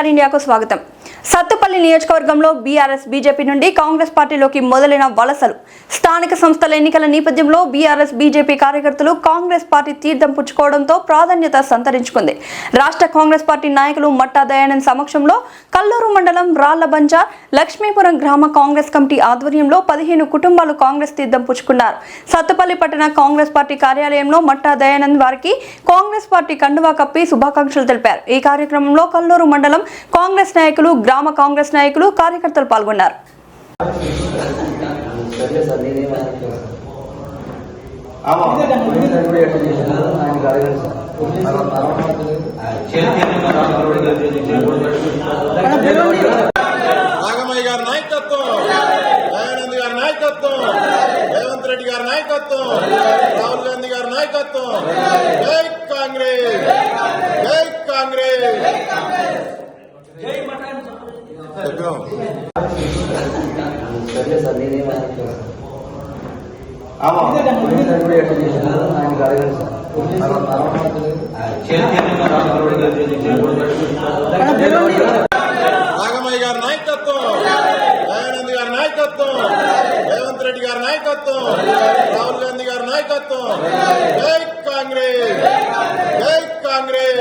ఎన్టీఆర్ ఇండియాకు స్వాగతం. సత్తుపల్లి నియోజకవర్గంలో బీఆర్ఎస్ బీజేపీ నుండి కాంగ్రెస్ పార్టీలోకి మొదలైన వలసలు. స్థానిక సంస్థల ఎన్నికల నేపథ్యంలో బీఆర్ఎస్ బీజేపీ కార్యకర్తలు కాంగ్రెస్ పార్టీ తీర్థం పుచ్చుకోవడంతో ప్రాధాన్యత సంతరించుకుంది. రాష్ట్ర కాంగ్రెస్ పార్టీ నాయకులు మట్టా దయానంద్ సమక్షంలో కల్లూరు మండలం రాళ్లబంజ లక్ష్మీపురం గ్రామ కాంగ్రెస్ కమిటీ ఆధ్వర్యంలో 15 కుటుంబాలు కాంగ్రెస్ తీర్థం పుచ్చుకున్నారు. సత్తుపల్లి పట్టణ కాంగ్రెస్ పార్టీ కార్యాలయంలో మట్టా దయానంద్ వారికి కాంగ్రెస్ పార్టీ కండువా కప్పి శుభాకాంక్షలు తెలిపారు. ఈ కార్యక్రమంలో కల్లూరు మండలం కాంగ్రెస్ నాయకులు, గ్రామ కాంగ్రెస్ నాయకులు, కార్యకర్తలు పాల్గొన్నారు. నాగమయ్య గారి నాయకత్వం, దయానంద్ గారి నాయకత్వం, రేవంత్ రెడ్డి గారి నాయకత్వం, రాహుల్ గాంధీ గారి నాయకత్వం. జై కాంగ్రెస్, జై కాంగ్రెస్. నాగమయ్య గారి నాయకత్వం, దయానంద్ గారి నాయకత్వం, రేవంత్ రెడ్డి గారి నాయకత్వం, రాహుల్ గాంధీ గారి నాయకత్వం. జై కాంగ్రెస్, జై కాంగ్రెస్.